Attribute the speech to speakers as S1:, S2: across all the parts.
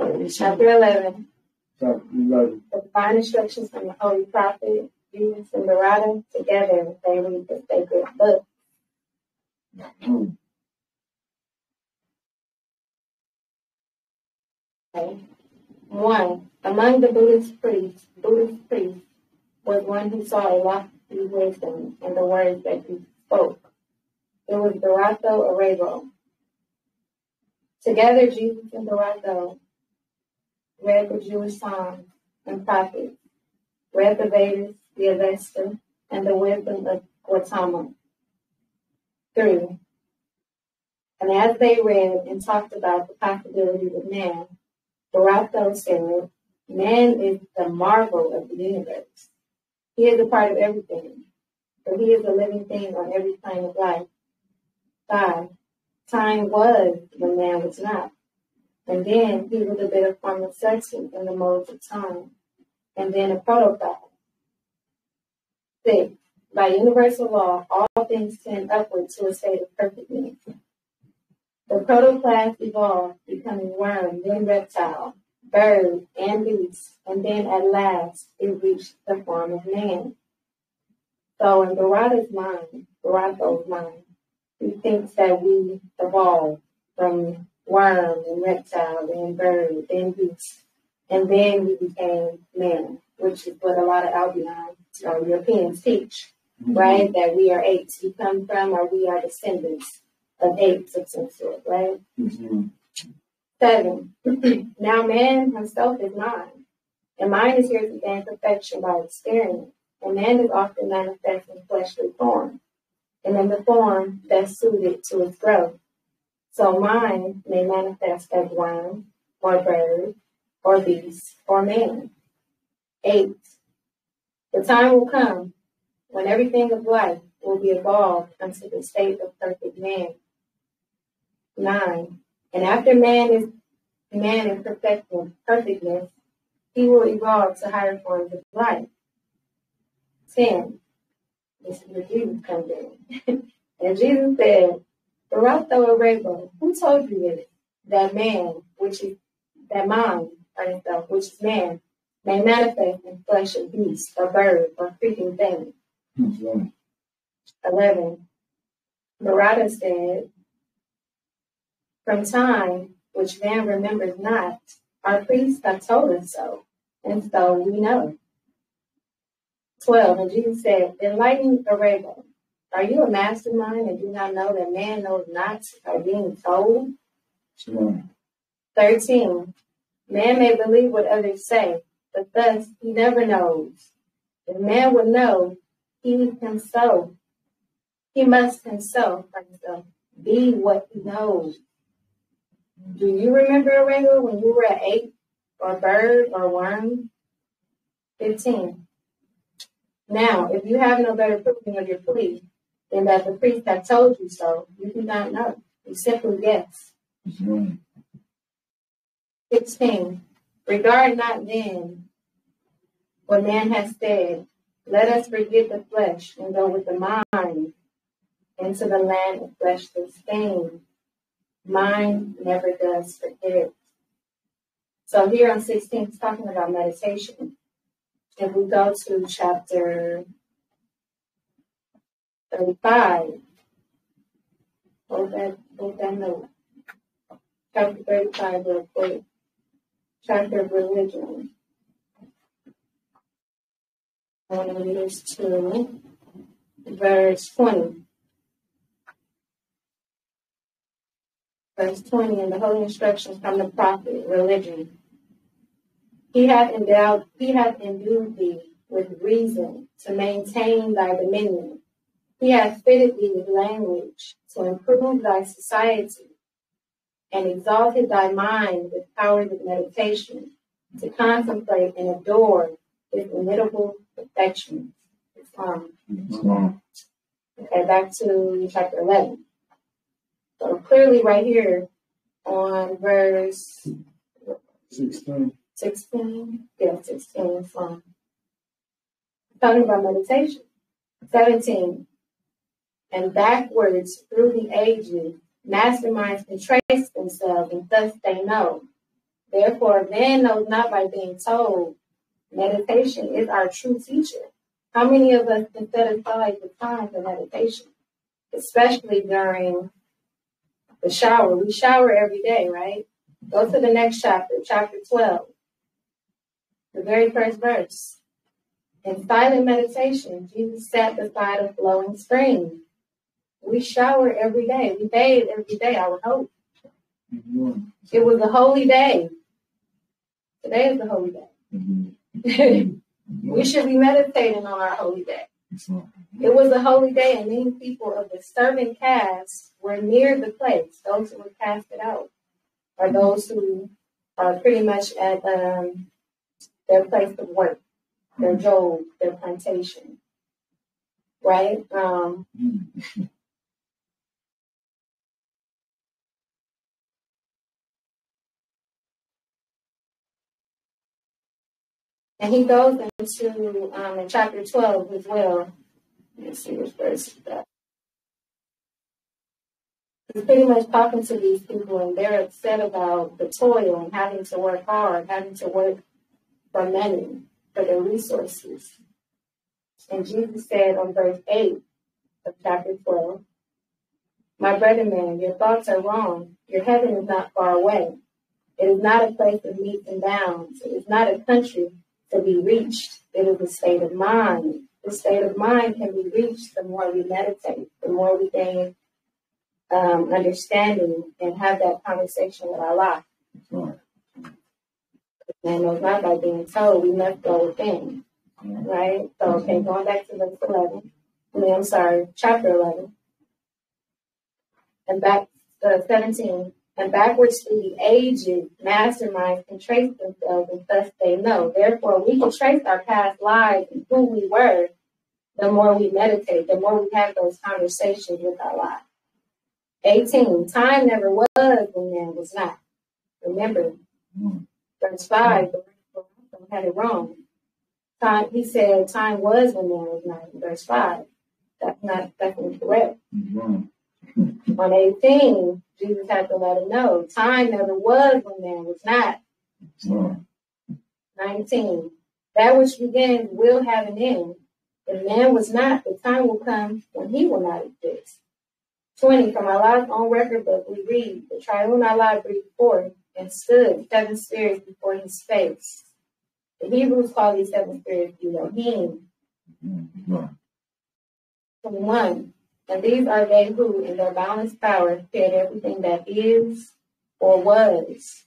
S1: It's chapter 11. The divine instructions from the Holy Prophet, Jesus and Barada, together they read the sacred book. Okay. 1. Among the Buddhist priests was one who saw a lofty wisdom in the words that he spoke. It was Barato Arabo. Together, Jesus and Barato read the Jewish Psalms and prophets, read the Vedas, the Avesta, and the wisdom of Gautama. 3. And as they read and talked about the possibilities of man, Barato said, man is the marvel of the universe. He is a part of everything, for he is a living thing on every plane of life. 5. Time was when man was not. And then he was a bit of formless substance in the modes of time. And then a protoplasm. 6. By universal law, all things tend upward to a state of perfectness. The protoplasm evolved, becoming worm, then reptile, bird, and beast, and then at last it reached the form of man. So in Barato's mind, he thinks that we evolved from worm and reptile, then bird, then beast, and then we became man, which is what a lot of Albionans or Europeans teach, right? That we are apes. We come from, or we are descendants of apes of some sort, right? 7. Now man himself is mind, and mind is here to gain perfection by experience, and man is often manifest in fleshly form, and in the form best suited to its growth. So mind may manifest as worm, or bird, or beast, or man. 8. The time will come when everything of life will be evolved unto the state of perfect man. 9. And after man in perfectness, he will evolve to higher forms of life. 10. This is where Jesus comes in. And Jesus said, Barato Arabo, who told you this? That man, which is man, may manifest in flesh of beast, or bird, or creeping thing. 11. Barada said, from time which man remembers not, our priests have told us so, and so we know. 12. And Jesus said, enlightened Arabo, are you a mastermind and do not know that man knows not by being told? 13. Man may believe what others say, but thus he never knows. If man would know, he must himself be what he knows. Do you remember, Arabo, when you were an ape, or bird, or worm? 15. Now, if you have no better proving of your plea than that the priests have told you so, you do not know. You simply guess. 16. Regard not then what man has said. Let us forget the flesh and go with the mind into the land of fleshless things. Mind never does forget. So here on 16, it's talking about meditation. If we go to chapter 35, hold that note. Chapter 35, real quick. Chapter of religion. I want to read this to verse 20. Verse 20 in the holy instructions from the prophet, religion. He hath endued thee with reason to maintain thy dominion. He hath fitted thee with language to improve thy society, and exalted thy mind with powers of meditation to contemplate and adore his immutable perfections. Okay, back to chapter 11. So clearly right here on verse 16. 16? Yeah, 16. Talking about meditation. 17. and backwards through the ages, masterminds can trace themselves, and thus they know. Therefore, man knows not by being told. Meditation is our true teacher. How many of us can set aside the time for meditation, especially during the shower? We shower every day, right? Go to the next chapter, chapter 12, the very first verse. In silent meditation, Jesus sat beside a flowing spring. We shower every day. We bathe every day, I would hope. Mm-hmm. It was a holy day. Today is the holy day. Mm-hmm. We should be meditating on our holy day. Mm-hmm. It was a holy day, and many people of the servant caste were near the place. Those who were casted out are those who are pretty much at their place of work, their job, their plantation, right? And he goes into, in chapter 12 as well. Let's see which verse is that. He's pretty much talking to these people, and they're upset about the toil and having to work hard, having to work for money, for their resources. And Jesus said on verse 8 of chapter 12, "My brethren, your thoughts are wrong. Your heaven is not far away. It is not a place of metes and bounds. It is not a country to be reached. It is a state of mind. The state of mind can be reached the more we meditate, the more we gain understanding and have that conversation with Allah. Right. And knows not by being told, we must go within. Right? So, okay, going back to verse 11. Chapter 11. And back 17. And backwards through the ages, masterminds can trace themselves, and thus they know. Therefore, we can trace our past lives and who we were the more we meditate, the more we have those conversations with Allah. 18. Time never was when man was not. Remember, verse 5, the had it wrong. Time, he said time was when man was not in verse 5. That's not definitely correct. On 18, Jesus had to let him know time never was when man was not. 19. That which begins will have an end. If man was not, the time will come when he will not exist. 20. From Allah's own record book, we read, the triune Allah breathed forth and stood 7 spirits before his face. The Hebrews call these 7 spirits Elohim. 21. And these are they who, in their boundless power, created everything that is or was.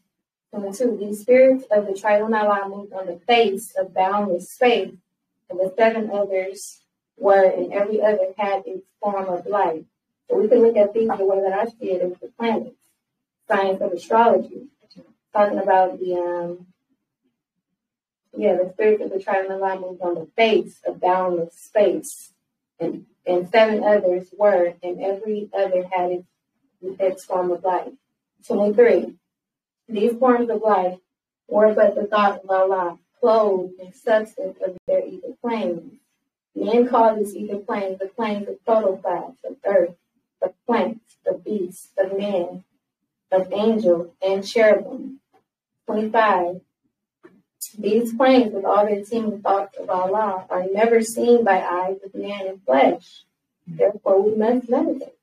S1: 22. These spirits of the triune Allah moved on the face of boundless space, and the 7 others were, and every other had its form of life. So we can look at these the way that I see it as the planets, science of astrology, talking about the spirits of the triune Allah moved on the face of boundless space, and 7 others were, and every other had its form of life. 23. These forms of life were but the thought of Allah, clothed in substance of their ether planes. Men call these ether planes the planes of protoplasm, of earth, of plants, of beasts, of men, of angels, and cherubim. 25. These planes, with all their teeming thoughts of Allah, are never seen by eyes of man and flesh. Therefore, we must meditate.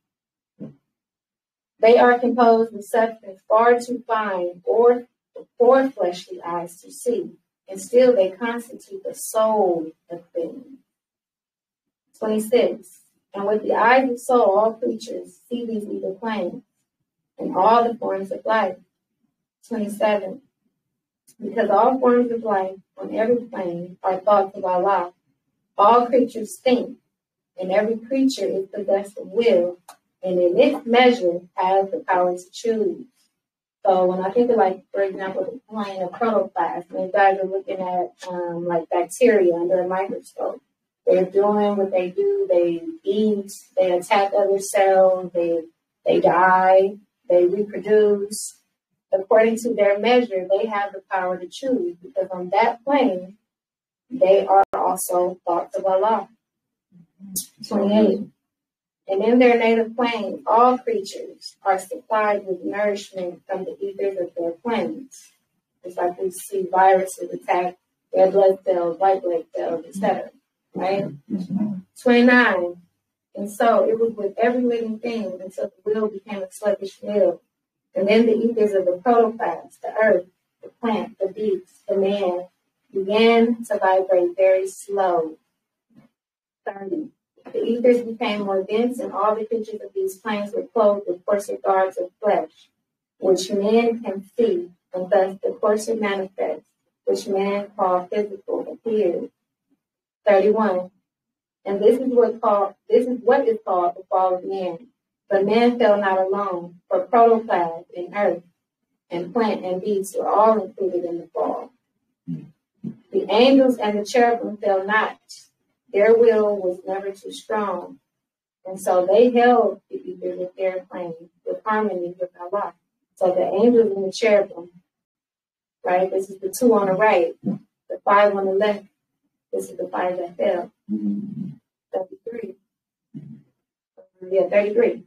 S1: They are composed of substance far too fine or for fleshly eyes to see, and still they constitute the soul of things. 26. And with the eyes of soul, all creatures see these ether planes and all the forms of life. 27. Because all forms of life on every plane are thoughts of Allah, all creatures think, and every creature is possessed of will, and in its measure has the power to choose. So when I think of, like, for example, the plane of protoplasm, when you guys are looking at like bacteria under a microscope, they're doing what they do. They eat, they attack other cells, they die, they reproduce. According to their measure, they have the power to choose, because on that plane, they are also thoughts of Allah. 28. And in their native plains, all creatures are supplied with nourishment from the ethers of their plains. It's like we see viruses attack red blood cells, white blood cells, etc. Right? 29. And so it was with every living thing until the wheel became a sluggish wheel. And then the ethers of the protoplasm, the earth, the plant, the beast, the man, began to vibrate very slow. 30. The ethers became more dense, and all the creatures of these planes were clothed with coarser garbs of flesh, which men can see, and thus the coarser manifest, which man called physical, appeared. 31. And this is what is called the fall of man. But man fell not alone, for protoplasm and earth and plant and beast were all included in the fall. The angels and the cherubim fell not. Their will was never too strong. And so they held the ether with their plane, with harmony with Allah. So the angels and the cherubim, right? This is the 2 on the right, the 5 on the left. This is the 5 that fell. 33. Yeah, 33.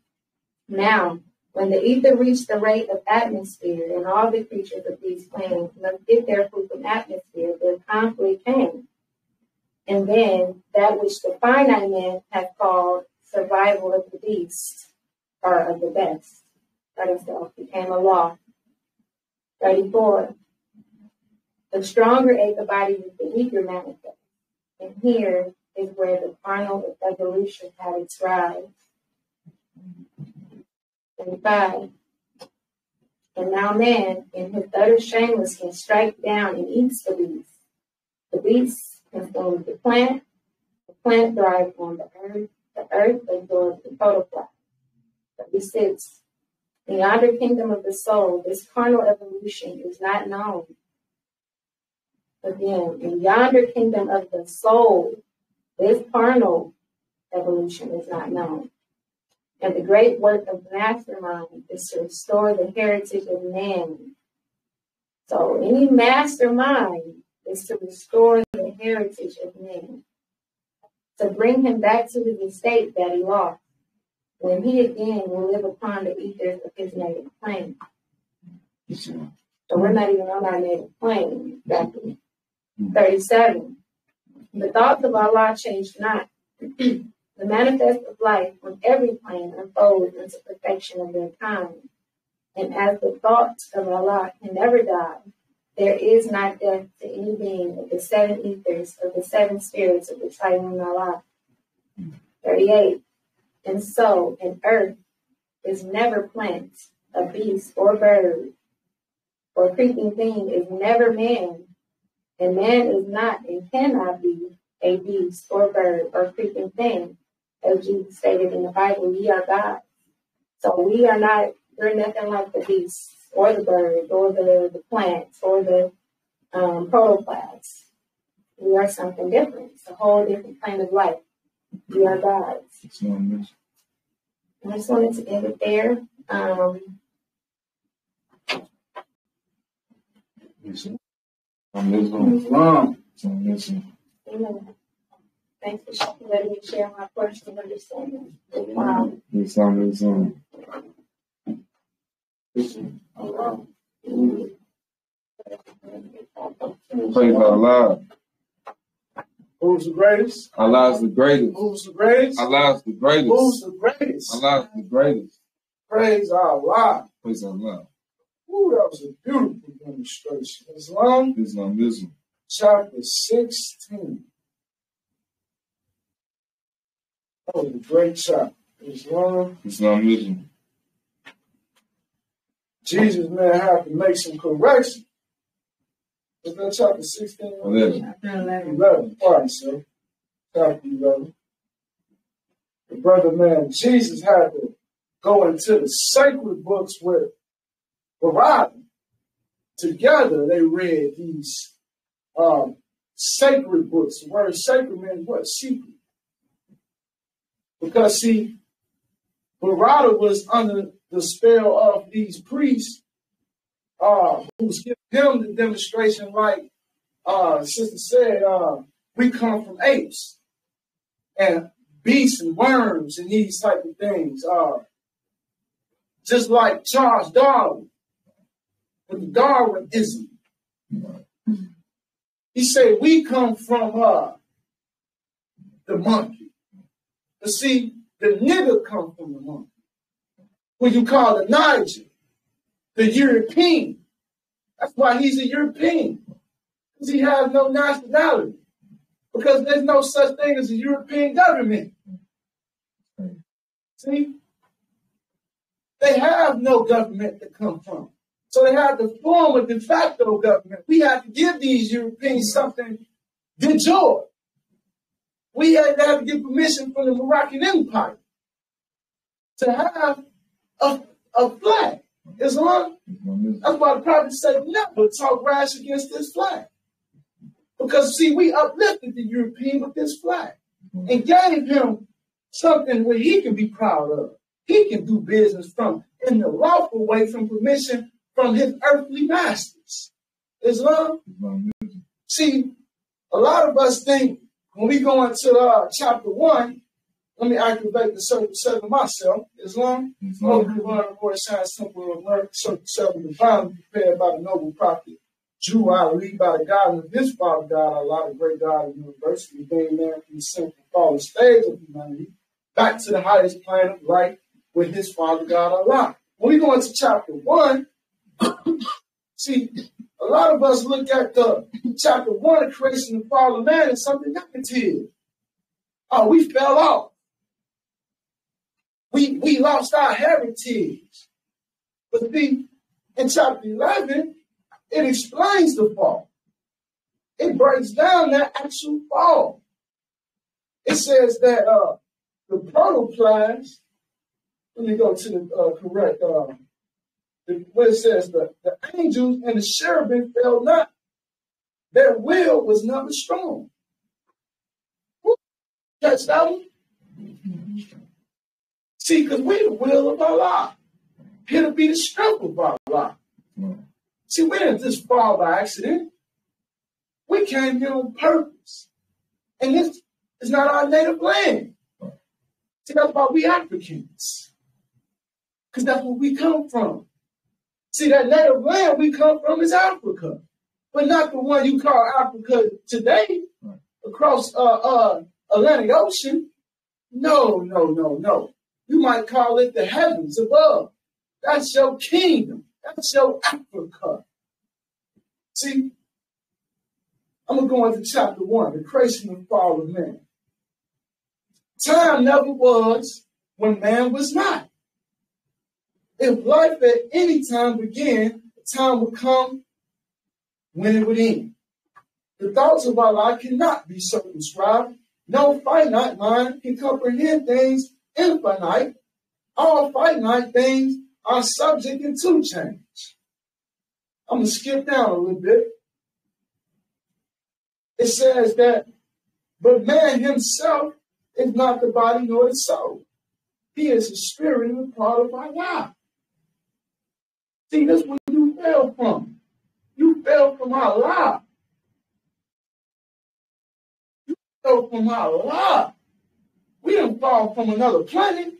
S1: Now, when the ether reached the rate of atmosphere, and all the creatures of these planes must get their food from atmosphere, their conflict came. And then that which the finite man has called survival of the beast, or of the best, that itself became a law. 34. The stronger ate the body with the weaker manifest. And here is where the carnal evolution had its rise. 25. And now man, in his utter shamelessness, can strike down and eats the beast. The beast consumes the plant thrives on the earth absorbs the protoplasm. 36. In yonder kingdom of the soul, this carnal evolution is not known. Again, in yonder kingdom of the soul, this carnal evolution is not known. And the great work of the mastermind is to restore the heritage of man. So any mastermind is to restore the heritage of man, to bring him back to his estate that he lost, when he again will live upon the ethers of his native plane. So we're not even on our native plane, exactly. 37. The thoughts of Allah change not. The manifest of life on every plane unfolds into perfection of their kind. And as the thoughts of Allah can never die, there is not death to any being of the 7 ethers of the 7 spirits of the Triune Allah. 38. And so an earth is never plant, a beast or bird, or creeping thing is never man, and man is not and cannot be a beast or bird or creeping thing. As Jesus stated in the Bible, ye are God. So we're nothing like the beasts or the birds or the plants or the protoplasm. We are something different. It's a whole different kind of life. We are gods. I just wanted to end it there. Amen. Thanks for letting me share my personal understanding.
S2: Praise Allah.
S3: Who's the greatest?
S2: Allah is the greatest.
S3: Who's the greatest?
S2: Allah is the greatest.
S3: Who's the greatest?
S2: Allah is the greatest.
S3: Praise Allah.
S2: Praise Allah.
S3: Ooh, that was a beautiful demonstration.
S2: Islamism.
S3: Chapter 16. That was a great chapter.
S2: Islamism.
S3: Jesus may have to make some corrections. Is that chapter 16?
S2: 11.
S3: 11. Pardon, sir. Chapter 11. The brother man, Jesus had to go into the sacred books with Koran. Together they read these sacred books. The word sacred means what? Secret. Because see, Barada was under the spell of these priests who was giving him the demonstration like Sister said, we come from apes. And beasts and worms and these type of things. Just like Charles Darwin, with the Darwinism. He said, we come from the monkey. But see, the nigger come from the monkey. What you call the Niger, the European. That's why he's a European. Because he has no nationality. Because there's no such thing as a European government. See? They have no government to come from. So they have to form a de facto government. We have to give these Europeans something de jure. We had to get permission from the Moroccan Empire to have a flag. Islam. That's why the prophet said, never talk rash against this flag. Because, see, we uplifted the European with this flag and gave him something where he can be proud of. He can do business from in the lawful way from permission from his earthly masters. Islam. See, a lot of us think when we go into chapter 1, let me activate the circle myself. Islam. Holy Quran, Lord, Science, Temple of America, circle 7, divinely prepared by the noble prophet. Drew out, lead by the guidance of his Father God, Allah, the great God of the universe, redeemed man from the sinful fallen stage of humanity, back to the highest plane of life with his Father God, Allah. When we go into chapter 1, see, a lot of us look at the chapter 1 of creation and fall of man as something negative. Oh, we fell off. We lost our heritage. But see, in chapter 11, it explains the fall. It breaks down that actual fall. It says that the protoplasm, let me go to the correct, where it says the angels and the cherubim fell not. Their will was never strong. Catch that one? See, because we the will of Allah. Here to be the strength of Allah. See, we didn't just fall by accident. We came here on purpose. And this is not our native land. See, that's why we Africans. Because that's where we come from. See, that native land we come from is Africa. But not the one you call Africa today, across Atlantic Ocean. No. You might call it the heavens above. That's your kingdom. That's your Africa. See, I'm going to go into chapter 1, the creation and fall of man. Time never was when man was not. If life at any time began, the time would come when it would end. The thoughts of Allah cannot be circumscribed. No finite mind can comprehend things infinite. All finite things are subject to change. I'm going to skip down a little bit. It says that, but man himself is not the body nor the soul. He is a spirit and a part of Allah. See, that's where you fell from. You fell from Allah. You fell from Allah. We didn't fall from another planet.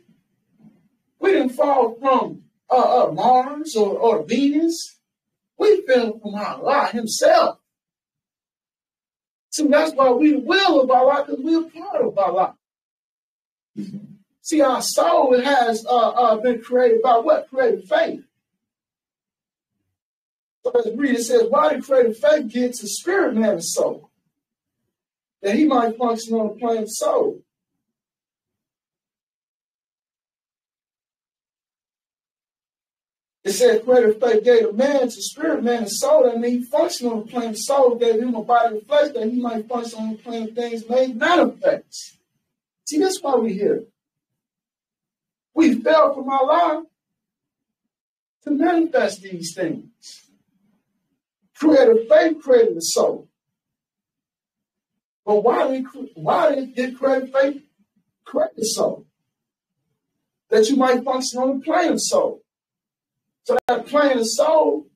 S3: We didn't fall from Mars or Venus. We fell from Allah himself. See, that's why we will of Allah, because we're part of Allah. See, our soul has been created by what? Created faith. So let's read. It says, why did created faith get to spirit, man, and soul? That he might function on the plane of soul. It said, creative faith gave a man to spirit, man, and soul. That means he functioned on the plane of soul, gave him a body of flesh that he might function on the plane of things made manifest. See, that's why we're here. We fell from Allah to manifest these things. Creative faith created the soul. But why did creative faith create the soul? That you might function on the plane of soul. So that plane of soul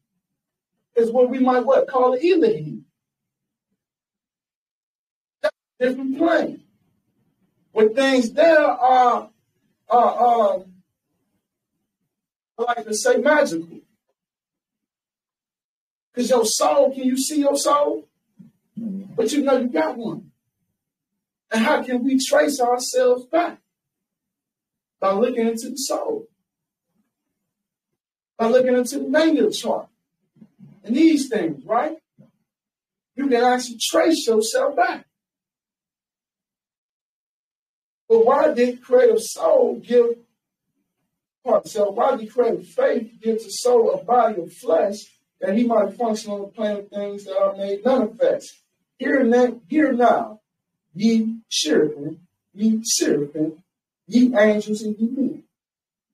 S3: is what we might call the Elohim. That's a different plane. But things there are I like to say magical. Because your soul, can you see your soul? But you know you got one. And how can we trace ourselves back? By looking into the soul. By looking into the natal chart. And these things, right? You can actually trace yourself back. But why did creative soul give so why did creative faith give the soul a body of flesh that he might function on the plane of things that are made manifest? Here now, ye cherubim, ye angels, and ye men.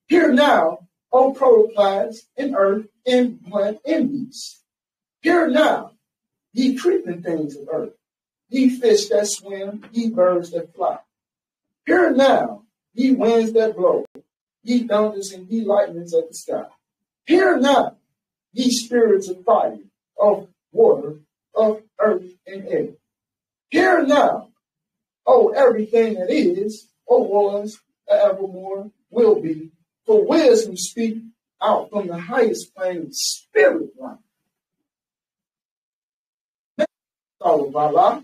S3: Here now, O protoplasm in earth, in plant, in beast. Here now, ye creeping things of earth, ye fish that swim, ye birds that fly. Here now, ye winds that blow, ye thunders and ye lightnings of the sky. Hear now, ye spirits of fire, of water, of earth and air. Hear now, O everything that is, or was, or evermore will be, for wisdom speak out from the highest plane of spirit life. Thought of Allah.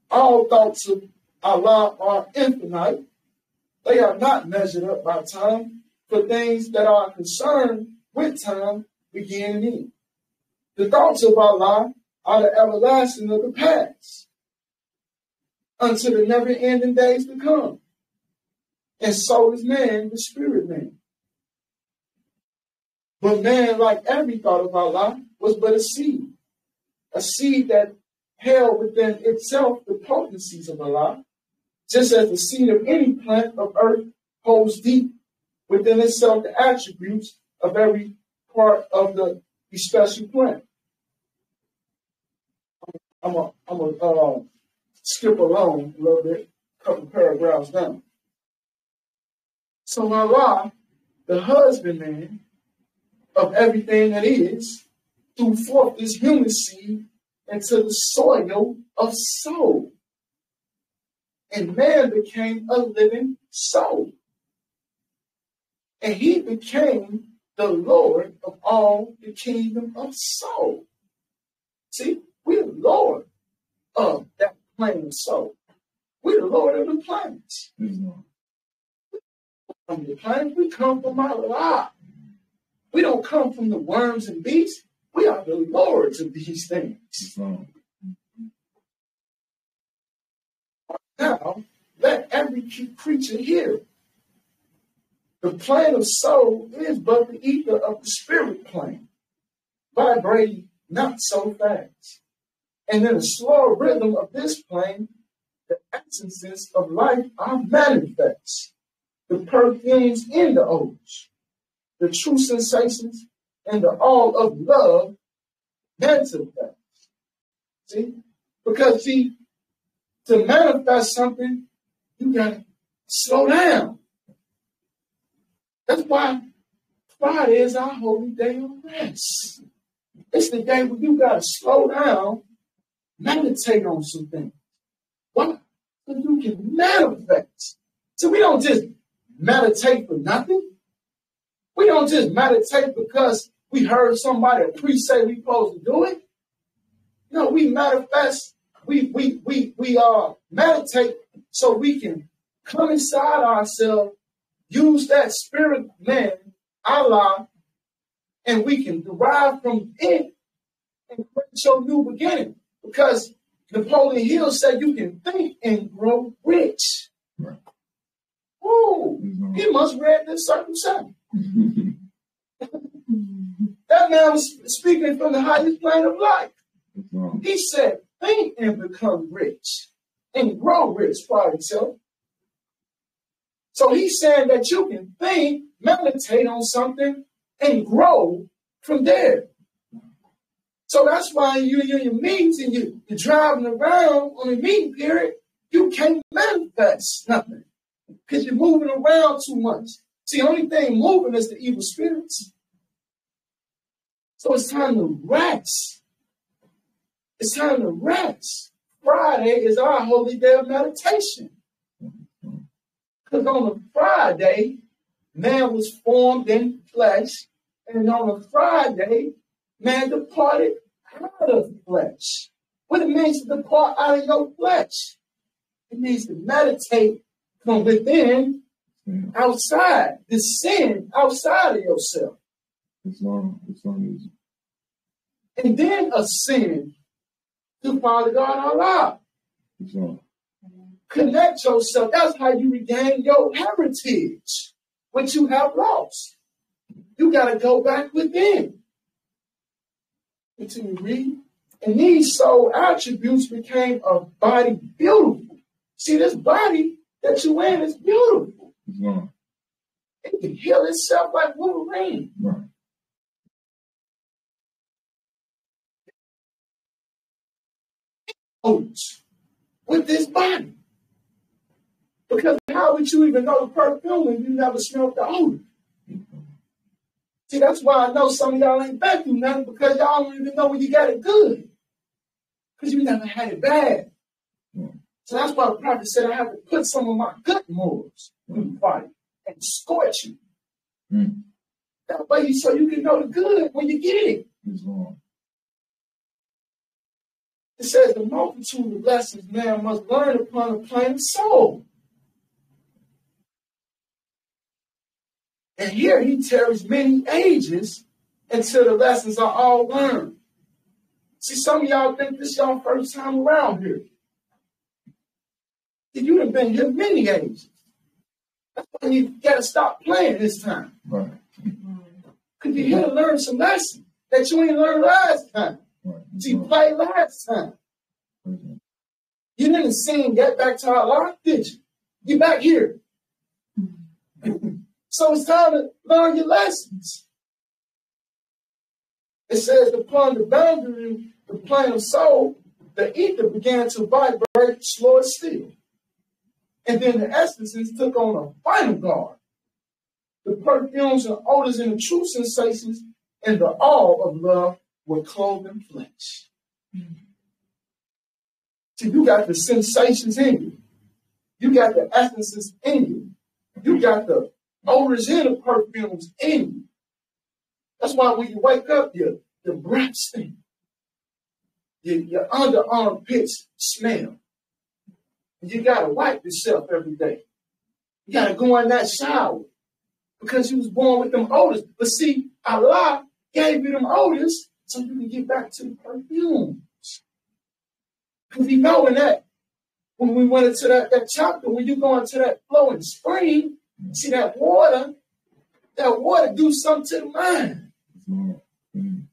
S3: All thoughts of Allah are infinite. They are not measured up by time, for things that are concerned with time begin and end. The thoughts of Allah are the everlasting of the past, unto the never-ending days to come. And so is man, the spirit man. But man, like every thought of Allah, was but a seed that held within itself the potencies of Allah, just as the seed of any plant of earth holds deep within itself the attributes of every part of the special plant. I'm gonna skip along a little bit, a couple paragraphs down. So Allah, the husbandman of everything that is, threw forth this human seed into the soil of soul. And man became a living soul. And he became the Lord of all the kingdom of soul. See, we're the Lord of that plane of soul. We're the Lord of the planets. From the planet, we come from Allah. We don't come from the worms and beasts. We are the lords of these things. Now, let every creature hear. The plane of soul is but the ether of the spirit plane, vibrating not so fast. And in the slow rhythm of this plane, the essences of life are manifest. The perfumes in the odors, the true sensations, and the all of love manifest. See? Because, to manifest something, you got to slow down. That's why Friday is our holy day of rest. It's the day when you got to slow down, meditate on some things. Why? So you can manifest. So we don't just meditate for nothing. We don't just meditate because we heard somebody say we supposed to do it. No, we manifest. We meditate so we can come inside ourselves, use that spirit man, Allah, and we can derive from it and create your new beginning. Because Napoleon Hill said you can think and grow rich. Right. Oh, he must read this circumcision. That man was speaking from the highest plane of life. He said, think and become rich and grow rich by yourself. So he's saying that you can think, meditate on something, and grow from there. So that's why you're in your meetings and you're driving around on a meeting period, you can't manifest nothing because you're moving around too much. See, the only thing moving is the evil spirits. So it's time to rest. It's time to rest. Friday is our holy day of meditation. Because on a Friday, man was formed in flesh, and on a Friday, man departed out of flesh. What it means to depart out of your flesh? It means to meditate from within, outside, the sin outside of yourself.
S2: It's not easy.
S3: And then ascend to Father God Allah.
S2: It's not.
S3: Connect yourself. That's how you regain your heritage, which you have lost. You got to go back within. Continue to read. And these soul attributes became a body beautiful. See, this body that you in is beautiful.
S2: It's not.
S3: It can heal itself like Wolverine.
S2: Right.
S3: With this body. Because how would you even know the perfume when you never smelled the odor? See, that's why I know some of y'all ain't been through nothing, because y'all don't even know when you got it good. Because you never had it bad. So that's why the prophet said I have to put some of my good morals in the fire and scorch you. That way, so you can know the good when you get it. It says the multitude of lessons man must learn upon a plane of soul. And here he tarries many ages until the lessons are all learned. See, some of y'all think this is your first time around here. You done been here many ages. That's why you got to stop playing this time.
S2: Right.
S3: Because you're here to learn some lessons that you ain't learned last time.
S2: Right.
S3: So you played last time. You didn't sing Get Back to Allah, did you? You're back here. So it's time to learn your lessons. It says upon the boundary, the plane of soul, the ether began to vibrate slow and still. And then the essences took on a final guard. The perfumes and odors and the true sensations and the awe of love were clothed in flesh. See, you got the sensations in you. You got the essences in you. You got the odors and the perfumes in you. That's why when you wake up, your breath stinks. Your underarm pits smell. You got to wipe yourself every day. You got to go in that shower because you was born with them odors. But see, Allah gave you them odors so you can get back to the perfumes. Because you know in that, when we went into that chapter, when you go into that flowing spring, see that water do something to the mind.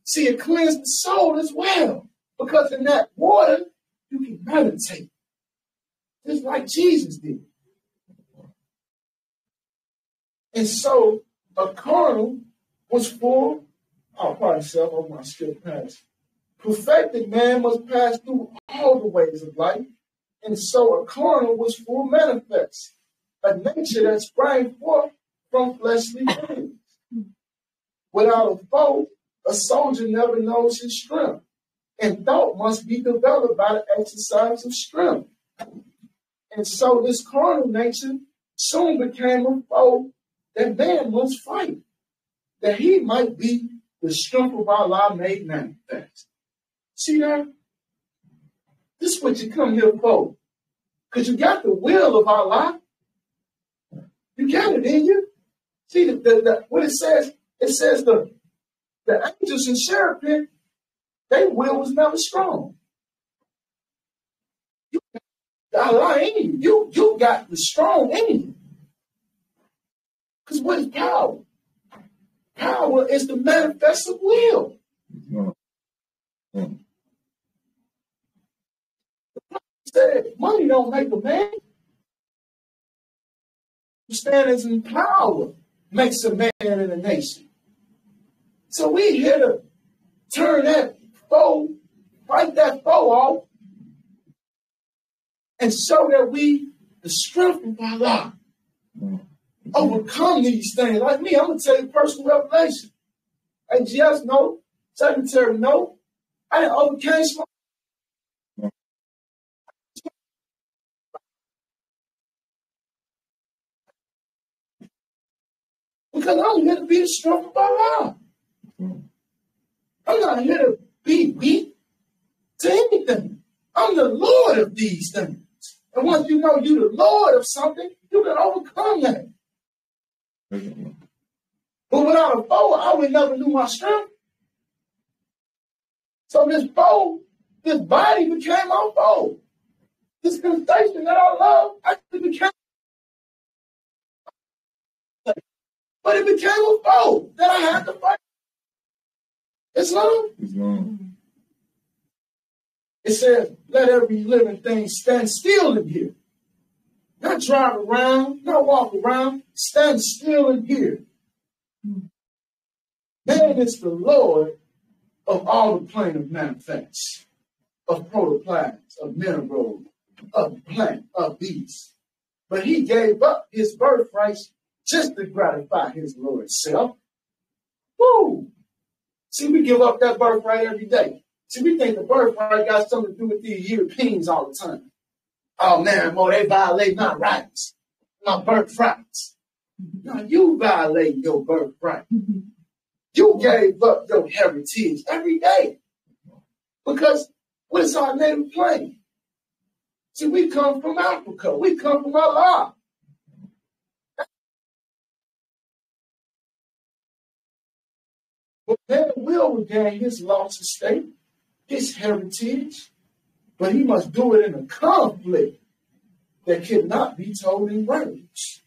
S3: See, it cleans the soul as well. Because in that water, you can meditate. Just like Jesus did. And so, a carnal was full. I'll probably self over my skill past. Perfected man must pass through all the ways of life. And so, a carnal was full manifest. A nature that sprang forth from fleshly things. Without a foe, a soldier never knows his strength. And thought must be developed by the exercise of strength. And so this carnal nature soon became a foe that man must fight, that he might be the strength of Allah made manifest. See that? This is what you come here for. Because you got the will of Allah. You got it in you. See, what it says the angels in Seraphim, their will was never strong. Allah in you. You got the strong in you. Because what is power? Power is the manifest of will. The prophet said, money don't make a man. Standards in power makes a man in a nation. So we here to turn that foe, fight that foe off, and show that we, the strength of Allah, overcome these things. Like me, I'm going to tell you personal revelation. Hey, GS, no. Secretary, no. I didn't overcame smoke. Because I'm here to be the strength of Allah. I'm not here to be weak to anything. I'm the Lord of these things. And once you know you're the Lord of something, you can overcome that. But without a foe, I would never lose my strength. So this foe, this body became my foe. This sensation that I love actually became, but it became a foe that I had to fight. Islam. It says, let every living thing stand still in here. Not drive around, not walk around, stand still in here. Man is the Lord of all the plane of manifest, of protoplasms, of minerals, of plant, of beasts. But he gave up his birthrights just to gratify his Lord self. Woo! See, we give up that birthright every day. See, we think the birthright got something to do with these Europeans all the time. Oh man, boy, they violate my rights, my birthrights. Now you violate your birthright. You gave up your heritage every day. Because what's our native plane? See, we come from Africa. We come from Allah. But man will regain his lost estate, his heritage, but he must do it in a conflict that cannot be told in words.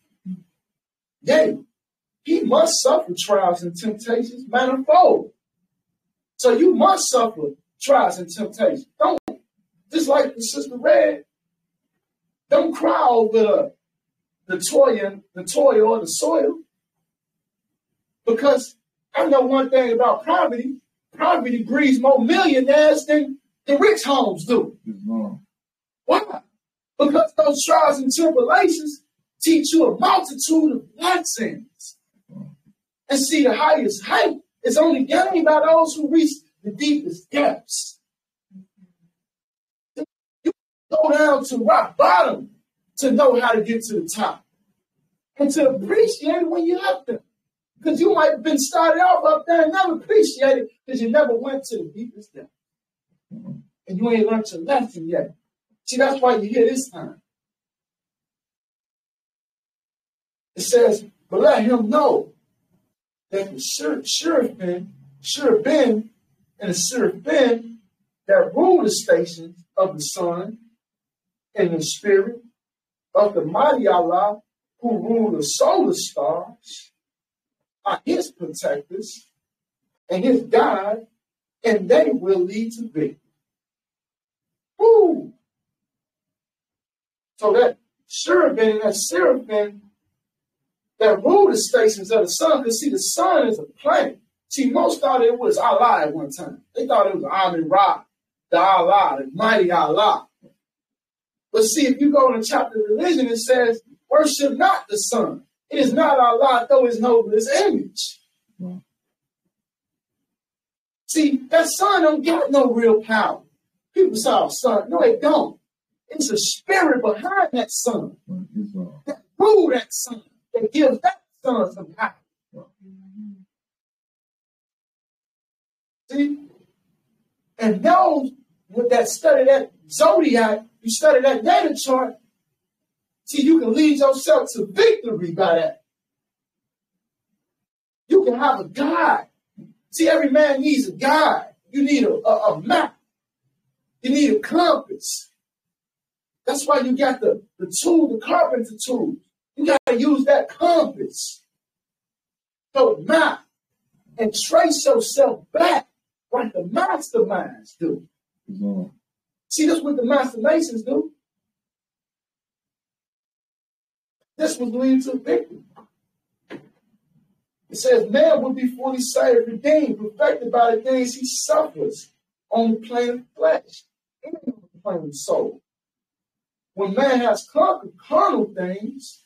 S3: Yea, he must suffer trials and temptations manifold. So you must suffer trials and temptations. Don't, just like the sister read, don't cry over the toil or the soil. Because I know one thing about poverty. Poverty breeds more millionaires than rich homes do. Why? Because those trials and tribulations teach you a multitude of lessons. And see, the highest height is only gained by those who reach the deepest depths. You go down to rock bottom to know how to get to the top. And to appreciate it when you're up there. Because you might have been started off up there and never appreciate it because you never went to the deepest depth. And you ain't learned your lesson yet. See, that's why you're here this time. It says, but let him know that the Shurabin, and the Seraphim that rule the stations of the sun and the spirit of the mighty Allah who rule the solar stars are his protectors and his guide, and they will lead to victory. Woo! So that Cherubim and that Seraphim that rule the stations of the sun, because see, the sun is a planet. See, most thought it was Allah at one time. They thought it was Amin-Ra, the Allah, the mighty Allah. But see, if you go in the chapter of religion, it says, worship not the sun. It is not Allah, though it's noble his image. See, that sun don't got no real power. People saw sun. No, it don't. It's a spirit behind that sun. That rule that sun. That gives that sun some power. See? And those with that study that zodiac, you study that data chart, see, you can lead yourself to victory by that. You can have a guide. See, every man needs a guide. You need a map. You need a compass. That's why you got the tool, the carpenter tool. You got to use that compass. So map and trace yourself back like the masterminds do. Mm-hmm. See, that's what the master masons do. This will lead to victory. It says, man will be fully saved, redeemed, perfected by the things he suffers on the plane of flesh and on the plane of soul. When man has conquered carnal things,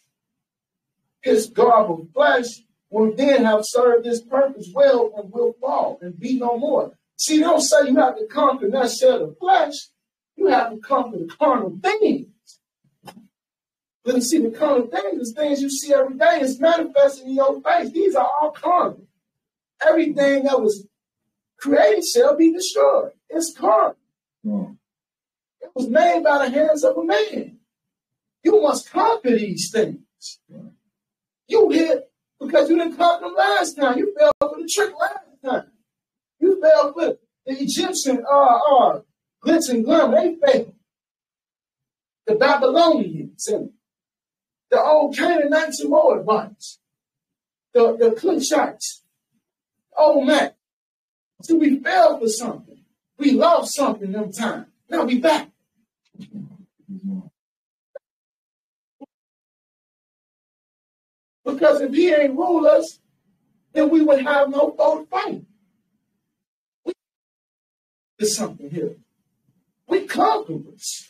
S3: his garb of flesh will then have served his purpose well and will fall and be no more. See, don't say you have to conquer necessarily the flesh. You have to conquer the carnal things. But see, the common things is things you see every day is manifesting in your face. These are all common. Everything that was created shall be destroyed. It's common. It was made by the hands of a man. You must conquer these things. You hit because you didn't conquer them last time. You fell for the trick last time. You fell for the Egyptian glitz and glamour. They failed. The Babylonians and the old Canaanites and Moabites. The Cushites. Oh man. So we fell for something. We lost something them time. Now we back. Because if he ain't rule us, then we would have no foe to fight. There's something here. We conquerors.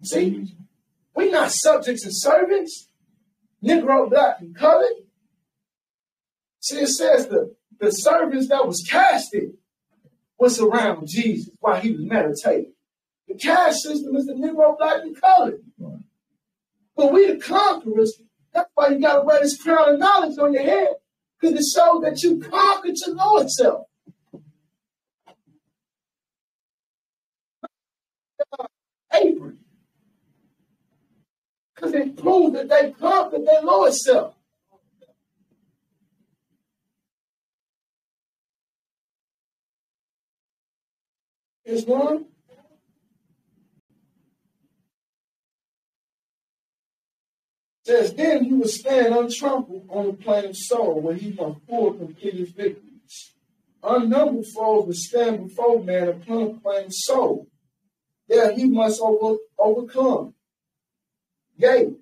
S3: See? We're not subjects and servants. Negro, black, and colored. See, it says the servants that was casted was around Jesus while he was meditating. The caste system is the Negro, black, and colored. But we the conquerors. That's why you got to wear this crown of knowledge on your head, because it shows that you conquered your Lord self. Apron. Because it proves that they conquered their Lord self. Is one. Says, then he will stand untrampled on the plain of sorrow, where he must full complete his victories. Unnumbered foes will stand before man upon the plain of sorrow. There he must overcome. Yea,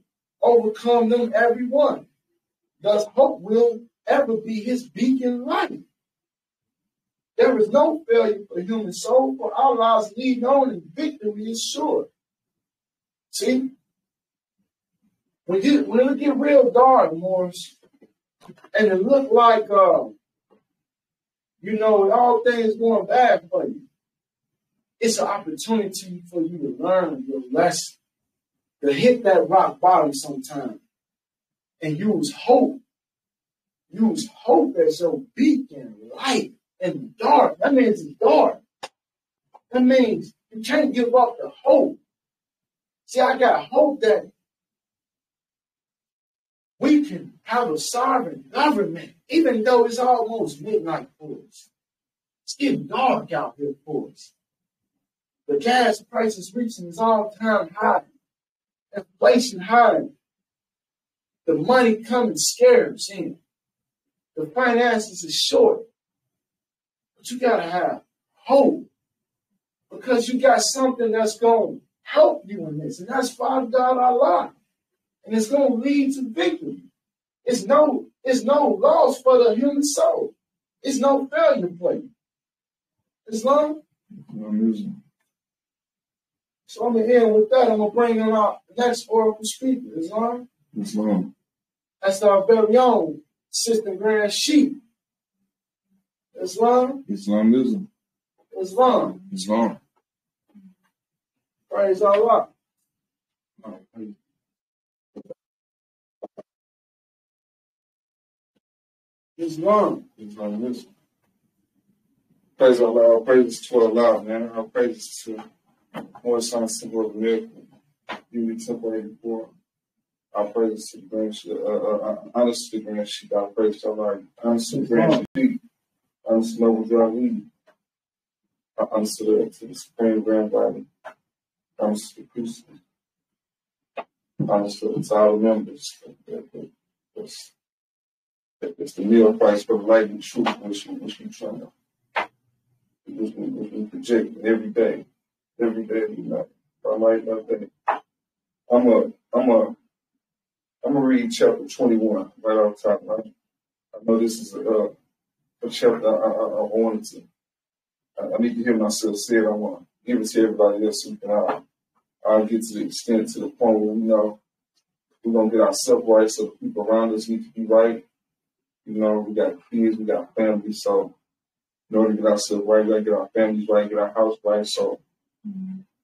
S3: overcome them every one. Thus hope will ever be his beacon light. There is no failure for human soul, for our lives lead on and victory is sure. See? When it get real dark, Morris, and it look like, all things going bad for you, it's an opportunity for you to learn your lesson, to hit that rock bottom sometime, and use hope. Use hope as your beacon light in the dark. That means it's dark. That means you can't give up the hope. See, I got hope that we can have a sovereign government, even though it's almost midnight for us. It's getting dark out here for us. The gas prices reaching its all-time high. Inflation high. The money coming scarce in. The finances is short. But you got to have hope. Because you got something that's going to help you in this. And that's Father God Allah. And it's going to lead to victory. It's no loss for the human soul. It's no failure for you. Islam? So I'm going to end with that. I'm going to bring on our next oracle speaker. Islam? That's our very own Sister Grand Sheep. Islam?
S2: Islamism.
S3: Islam.
S2: Islam.
S3: Praise Allah. Islam.
S2: Islamism. Praise Allah. All praises to Allah, man. All praises to more sons, symbol of miracle. Unity Temple 84. Our praises to the Grand Sheep. Honest to the Grand Sheep. Our praises to Allah. Honest to the Grand Sheep. Honest to Noble Jawid. Honest to the Supreme Grand Body. Honest to the priest. Honest to all the members. It's the meal price for the light and truth, which we trying to, which we project every day, every night. From night to day. I'm gonna read chapter 21 right off the top. Right? I know this is a chapter I wanted to. I need to hear myself say it. I want to give it to everybody else so we can I'll get to the extent to the point where we're gonna get ourselves right, so the people around us need to be right. We got kids, we got families, so in order to get ourselves right, we got to get our families right, get our house right. So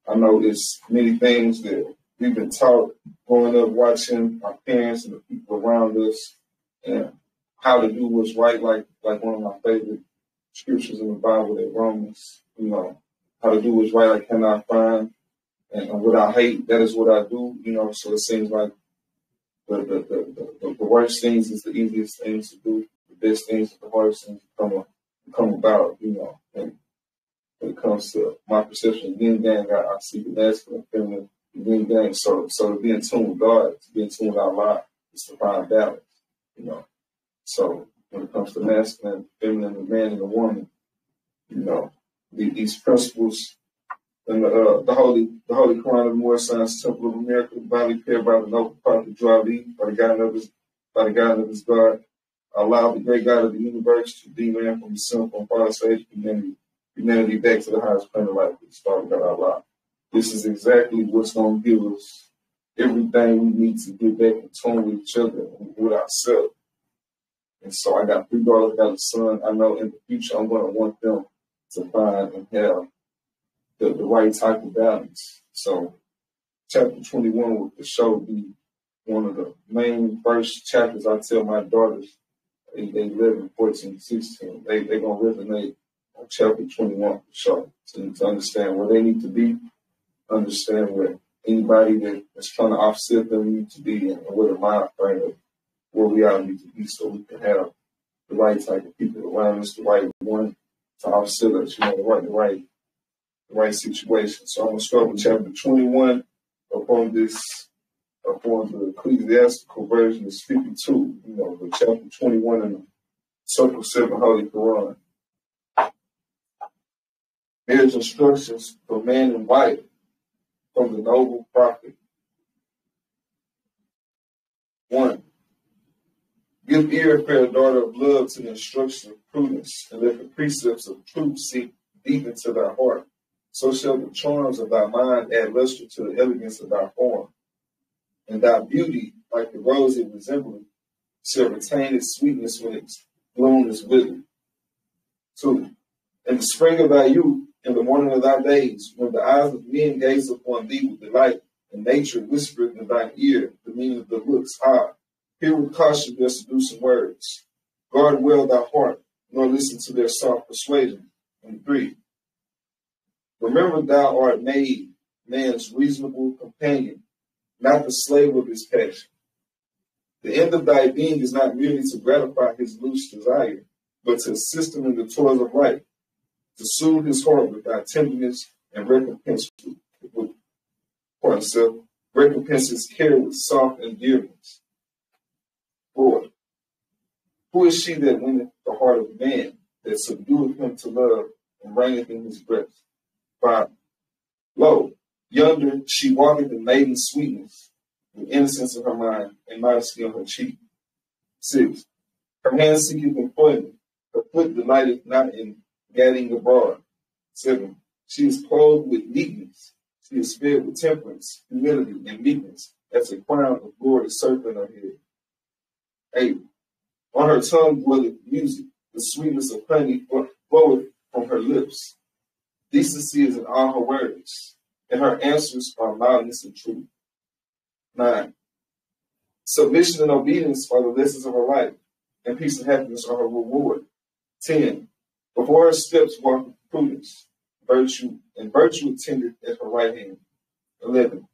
S2: I know it's many things that we've been taught growing up watching our parents and the people around us and how to do what's right, like one of my favorite scriptures in the Bible, that Romans, how to do what's right I cannot find, and what I hate, that is what I do, so it seems like the worst things is the easiest things to do, the best things are the hardest things to come about, and when it comes to my perception of yin yang, I see the masculine, feminine, yin yang. So to be in tune with God, to be in tune with our life, is to find balance, So when it comes to masculine, feminine, the man and the woman, these principles and the holy Koran of Moorish Science Temple of America, divinely paired by the noble prophet Dravi, by the guidance of his God, allow the great God of the universe to be man from the sinful and fallen stage humanity back to the highest plane of life with the Father God Allah. This is exactly what's going to give us everything we need to get back in tune with each other and with ourselves. And so I got 3 daughters, got a son. I know in the future I'm going to want them to find and have the right type of balance. So chapter 21 will for sure be one of the main first chapters I tell my daughters, they 11, 14, 16. They're going to resonate on chapter 21 for sure. To understand where they need to be, understand where anybody that's trying to offset them need to be, and where the mind frame of where we all need to be, so we can have the right type of people around us, the right one to offset us, the right situation. So I'm going to start with chapter 21 upon the ecclesiastical version is 52, the chapter 21 in the Circle 7 Holy Koran. Marriage instructions for man and wife from the noble prophet. 1. Give ear, fair daughter of love, to the instruction of prudence, and let the precepts of truth sink deep into thy heart. So shall the charms of thy mind add luster to the elegance of thy form, and thy beauty, like the rose it resembles, shall retain its sweetness when its bloom is withered. 2. In the spring of thy youth, in the morning of thy days, when the eyes of men gaze upon thee with delight, and nature whispered in thine ear the meaning of the looks, hear with caution their seducing words. Guard well thy heart, nor listen to their soft persuasion. And 3. Remember thou art made man's reasonable companion, not the slave of his passion. The end of thy being is not merely to gratify his loose desire, but to assist him in the toils of life, to soothe his heart with thy tenderness and recompense his care with soft endearments. 4. Who is she that winneth the heart of man, that subdueth him to love and reigneth in his breast? 5. Lo, yonder she walketh in maiden sweetness, with innocence in her mind and modesty on her cheek. 6. Her hand seeketh employment, her foot delighteth not in gadding abroad. 7. She is clothed with neatness, she is fed with temperance, humility, and meekness, as a crown of glory circling her head. 8. On her tongue dwelleth music, the sweetness of honey floweth from her lips. Decency is in all her words, and her answers are mildness and truth. 9. Submission and obedience are the lessons of her life, and peace and happiness are her reward. 10. Before her steps walk prudence, virtue attendeth at her right hand. 11.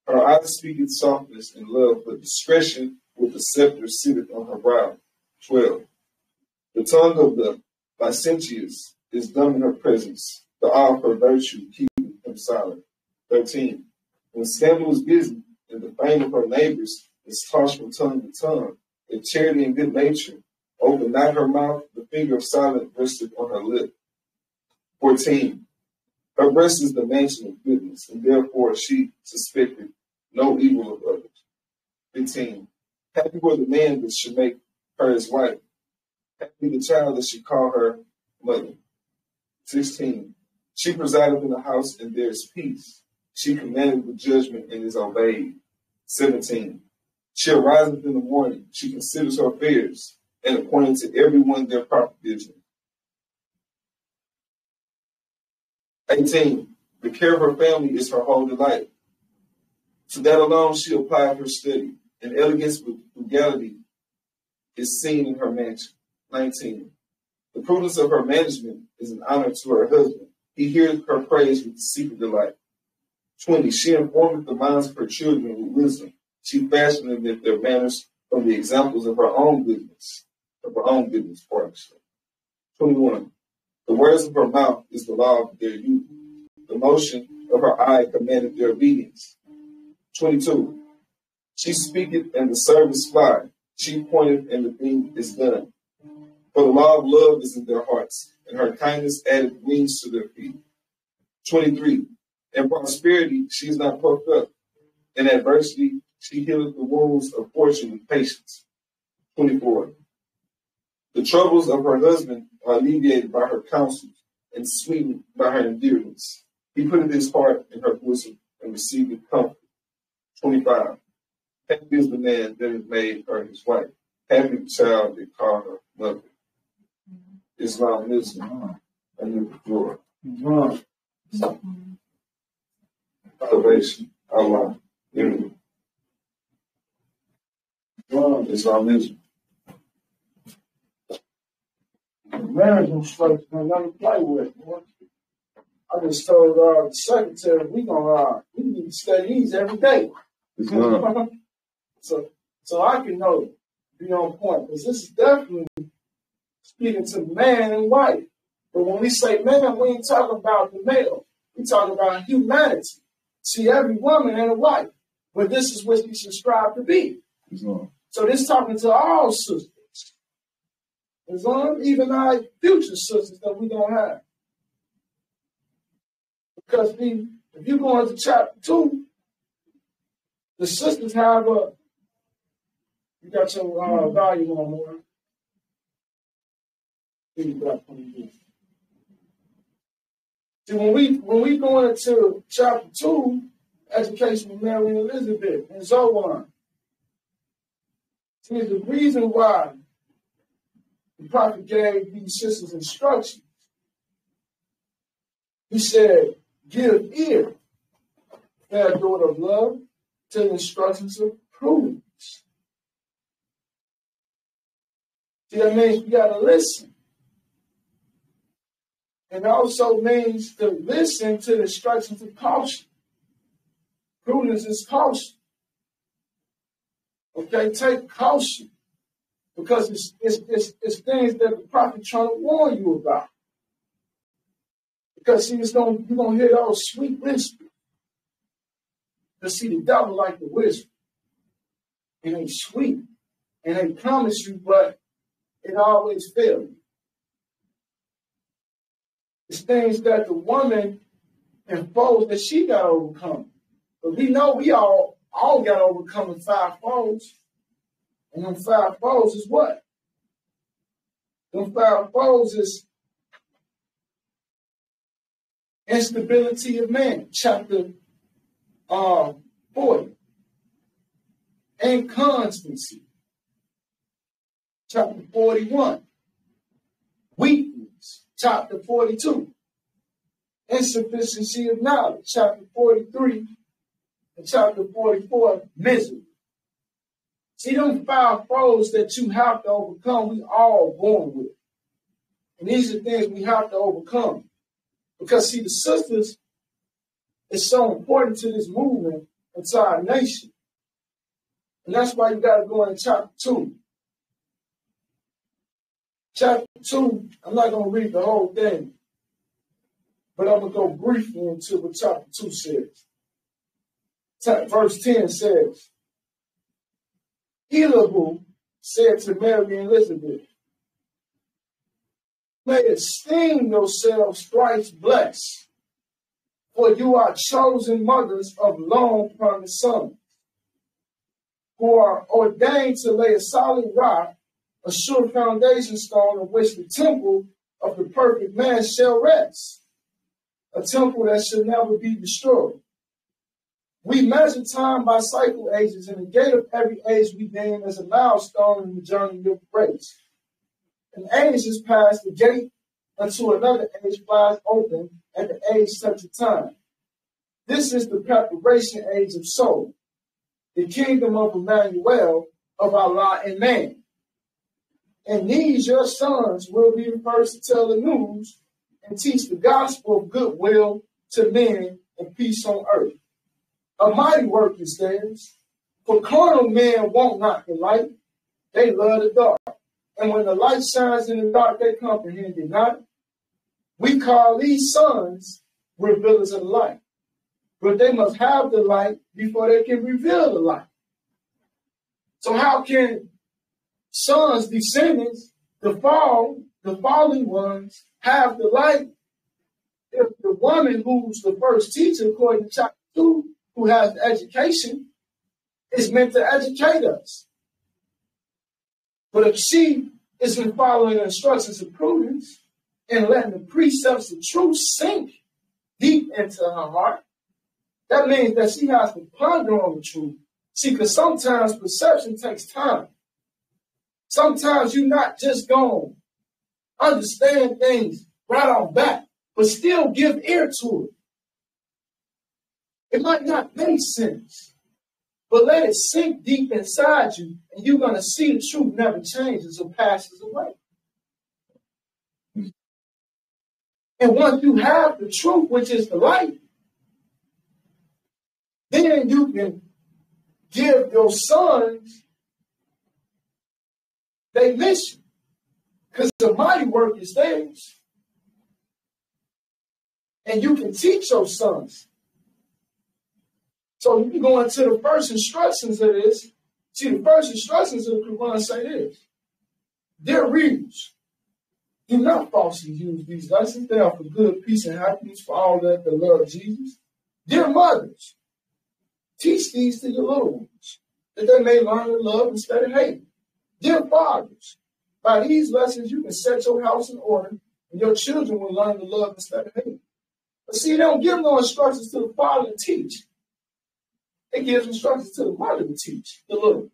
S2: Her eyes speaketh softness and love, but discretion with the scepter sitteth on her brow. 12. The tongue of the licentious is dumb in her presence, the eye of her virtue keepeth him silent. 13. When scandal is busy, and the fame of her neighbors is tossed from tongue to tongue, if charity and good nature open not her mouth, the finger of silence resteth on her lip. 14. Her breast is the mansion of goodness, and therefore she suspected no evil of others. 15. Happy were the man that should make her his wife. Happy the child that should call her mother. 16. She presideth in the house, and there is peace. She commandeth the judgment, and is obeyed. 17. She ariseth in the morning. She considers her affairs, and appointed to everyone their proper business. 18. The care of her family is her whole delight. To that alone she applied her study, and elegance with frugality is seen in her mansion. 19. The prudence of her management is an honor to her husband. He hears her praise with secret delight. 20. She informeth the minds of her children with wisdom. She fashioneth their manners from the examples of her own goodness. Partnership. 21. The words of her mouth is the law of their youth. The motion of her eye commandeth their obedience. 22. She speaketh, and the servants fly. She pointeth, and the thing is done. For the law of love is in their hearts, and her kindness added wings to their feet. 23. In prosperity she is not puffed up. In adversity she healeth the wounds of fortune with patience. 24. The troubles of her husband are alleviated by her counsels, and sweetened by her endearments. He putteth his heart in her bosom, and receiveth comfort. 25. Happy is the man that has made her his wife. Happy the child that called her mother. Islamism and the floor. Salvation, Allah, unity. Islamism.
S3: Marriage instruction, nothing to play with. Boy. I just told the secretary we need to study these every day. so I can know, be on point. Because this is definitely speaking to man and wife. But when we say man, we ain't talking about the male. We talking about humanity. See, every woman ain't a wife. But this is what we subscribe to be. So this talking to all sisters. As long as even our future sisters that we don't have. Because if you go into chapter 2, the sisters have you got your volume on more. See, when we go into chapter 2, education of Mary and Elizabeth and so on. See, the reason why the prophet gave these sisters instructions. He said, give ear, fair daughter of love, to the instructions of prudence. See, that means you got to listen. And it also means to listen to the instructions of caution. Prudence is caution. Okay, take caution. Because it's things that the prophet's trying to warn you about. Because see, you're gonna hear those sweet whispers. But see, the devil like the whisper. It ain't sweet. And they promise you, but it always fails you. It's things that the woman and foes that she got to overcome. But we know we all got to overcome the 5 foes. And them 5 foes is what? Them 5 foes is instability of man, chapter 40. Inconstancy, chapter 41. Weakness, chapter 42. Insufficiency of knowledge, chapter 43. And chapter 44, misery. See, them 5 foes that you have to overcome, we all born with. And these are things we have to overcome. Because, see, the sisters is so important to this movement and to our nation. And that's why you got to go into chapter 2. Chapter 2, I'm not going to read the whole thing. But I'm going to go briefly into what chapter 2 says. Verse 10 says, Elihu said to Mary and Elizabeth, may esteem yourselves thrice blessed, for you are chosen mothers of long-promised sons, who are ordained to lay a solid rock, a sure foundation stone on which the temple of the perfect man shall rest, a temple that shall never be destroyed. We measure time by cycle ages, and the gate of every age we name as a milestone in the journey of race. An age is past the gate until another age flies open, and the age touches time. This is the preparation age of soul. the kingdom of Emmanuel, of Allah and man. And these your sons will be the first to tell the news and teach the gospel of goodwill to men and peace on earth. A mighty work is theirs. For carnal men want not the light, they love the dark. And when the light shines in the dark, they comprehend it not. We call these sons revealers of the light. But they must have the light before they can reveal the light. So how can sons, descendants, the fallen ones, have the light if the woman who's the first teacher, according to chapter 2, who has the education, is meant to educate us? But if she isn't following the instructions of prudence and letting the precepts of truth sink deep into her heart, that means that she has to ponder on the truth. See, because sometimes perception takes time. Sometimes you're not just going to understand things right off bat, but still give ear to it. It might not make sense, but let it sink deep inside you, and you're going to see the truth never changes or passes away. And once you have the truth, which is the light, then you can give your sons their mission. Because the mighty work is theirs. And you can teach your sons. So you go into the first instructions of this. See, the first instructions of the Quran say this. Dear readers, do not falsely use these lessons. They are for good, peace, and happiness for all that love Jesus. Dear mothers, teach these to your little ones, that they may learn to love instead of hate. Dear fathers, by these lessons you can set your house in order, and your children will learn to love instead of hate. But see, they don't give no instructions to the father to teach. It gives instructions to the mother to teach the little.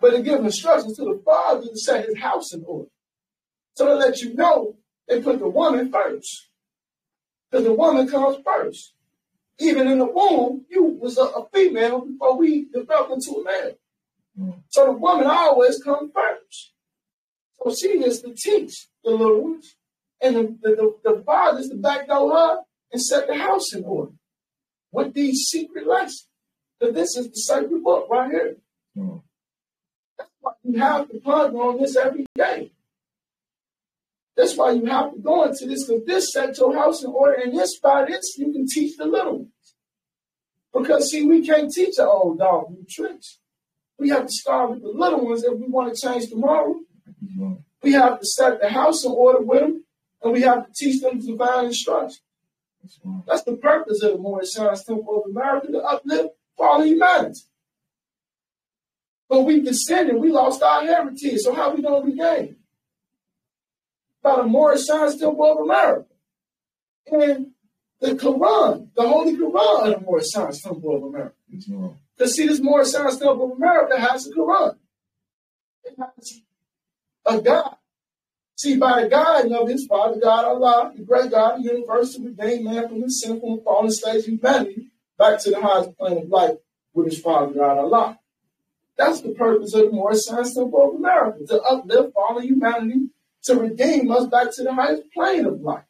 S3: But it gives instructions to the father to set his house in order. So to let you know, they put the woman first. Because the woman comes first. Even in the womb, you was a female before we developed into a man. So the woman always comes first. So she is to teach the little ones. And the father is to backdoor her and set the house in order with these secret lessons. Because this is the sacred book right here. That's why you have to ponder on this every day. That's why you have to go into this, because this sets your house in order, and this by this you can teach the little ones. Because see, we can't teach an old dog new tricks. We have to start with the little ones if we want to change tomorrow. We have to set the house in order with them, and we have to teach them divine instruction. That's the purpose of the Moorish Temple of America, to uplift all humanity. But we descended, we lost our heritage, so how are we going to regain? By the Moorish Temple of America. And the Koran, the Holy Koran of the Moorish Temple of America. Because see, this Moorish Temple of America has a Koran. It has a God. See, by the guidance of his Father, God Allah, the great God of the universe, to redeem man from his sinful and fallen state of humanity back to the highest plane of life with his Father, God Allah. That's the purpose of the Moorish Temple of America, to uplift fallen humanity, to redeem us back to the highest plane of life.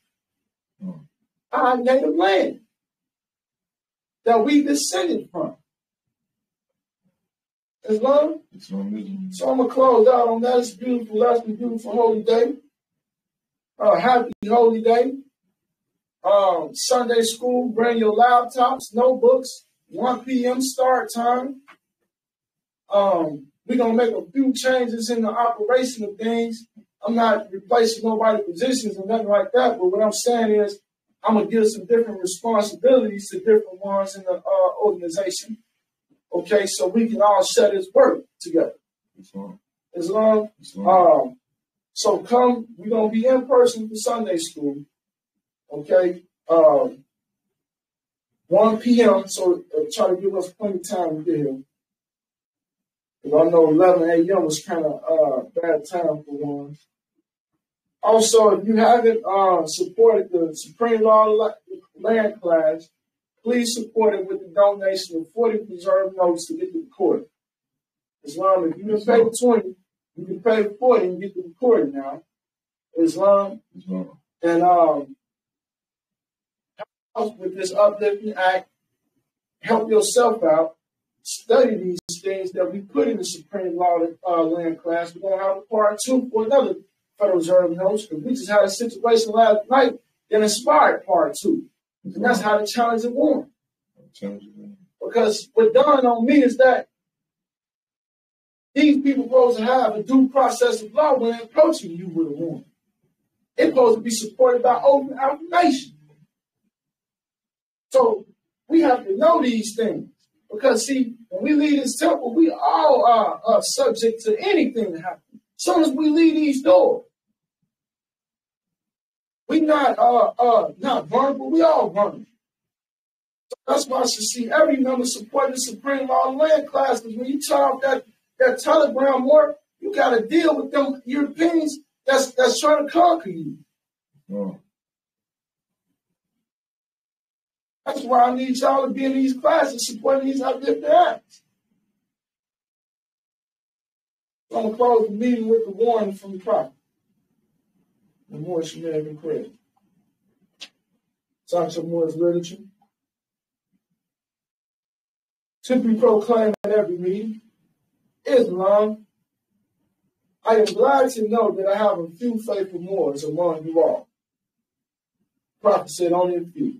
S3: Our native land that we descended from. Islam? So I'm going to close out on that. It's beautiful lesson, beautiful holy day. Happy holy day. Sunday school, bring your laptops, notebooks, 1 p.m. start time. We're going to make a few changes in the operation of things. I'm not replacing nobody's positions or nothing like that, but what I'm saying is I'm going to give some different responsibilities to different ones in the organization. Okay, so we can all share this work together. Islam. So come, we're going to be in person for Sunday school. Okay, 1 p.m., so try to give us plenty of time to get here. Because I know 11 a.m. was kind of bad time for one. Also, if you haven't supported the Supreme Law Land class, please support it with a donation of 40 preserved notes to get the recording. Islam, if you can pay 20, you can pay 40 and get the recording now. Islam. And with this uplifting act, help yourself out. Study these things that we put in the Supreme Law Land class. We're going to have a part 2 for another Federal Reserve notes, because we just had a situation last night that inspired part 2. And that's how the challenge is won. Because what dawned on me is that these people supposed to have a due process of law when approaching you with a warrant. It's supposed to be supported by open affirmation. So we have to know these things. Because, see, when we leave this temple, we all are subject to anything that happens. As soon as we leave these doors, we not vulnerable, we all vulnerable. So that's why I should see every member supporting the Supreme Law Land class, because when you turn off that Telegram work, you got to deal with them Europeans that's trying to conquer you. Oh. That's why I need y'all to be in these classes supporting these uplifting acts. So I'm going to close the meeting with the warning from the prophet. The Moorish American prayer. Sancho Moore's literature. To be proclaimed at every meeting. Islam. I am glad to know that I have a few faithful Moors among you all. The prophet said only a few.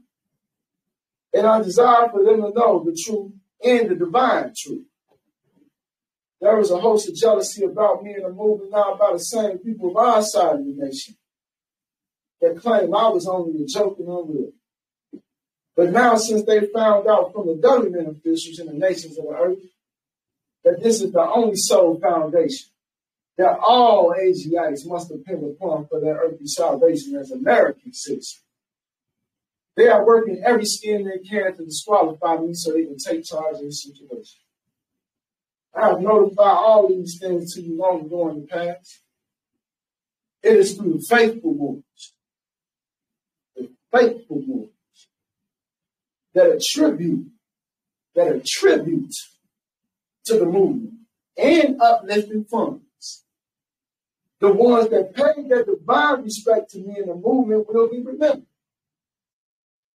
S3: And I desire for them to know the truth and the divine truth. There was a host of jealousy about me in the movement now by the same people of our side of the nation that claim I was only a joke and unreal. But now, since they found out from the government officials in the nations of the earth that this is the only sole foundation that all Asiatics must depend upon for their earthly salvation as American citizens, they are working every skin they can to disqualify me so they can take charge of this situation. I have notified all these things to you long ago in the past. It is through the faithful ones, that attribute to the movement and uplifting funds. The ones that pay their divine respect to me in the movement will be remembered.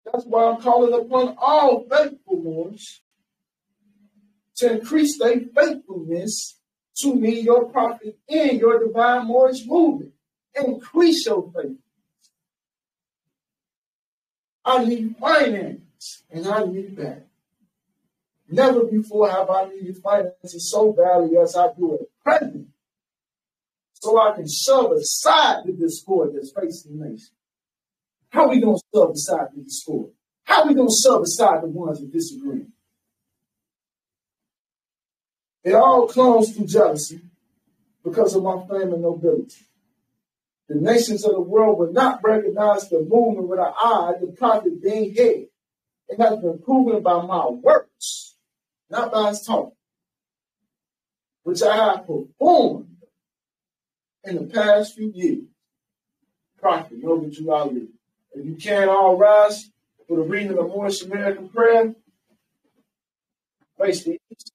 S3: That's why I'm calling upon all faithful ones to increase their faithfulness to me, your prophet, and your divine Moorish movement. Increase your faith. I need finance, and I need that. Never before have I needed finances so badly as I do at present, so I can shove aside the discord that's facing the nation. How are we going to shove aside the discord? How are we going to shove aside the ones that disagree? It all comes through jealousy because of my fame and nobility. The nations of the world will not recognize the movement with an eye, the prophet being head. It has been proven by my works, not by his talk, which I have performed in the past few years. Prophet, know that you are living. If you can all rise for the reading of the Moorish American prayer, face the east.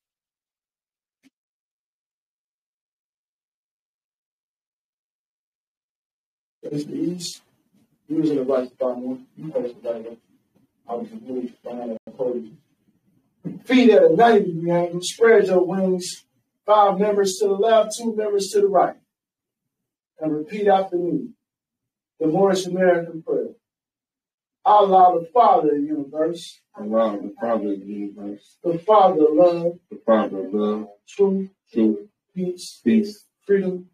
S3: Face the east. Using the right spot more. You face the right. I was really behind that pose. Feet at a 90-degree angle. Spread your wings. 5 members to the left, 2 members to the right. And repeat after me. The Moorish American prayer. Allah, the Father of the universe.
S2: Allah, the Father of the universe.
S3: The Father of love.
S2: The Father of love.
S3: Truth. Peace. Freedom.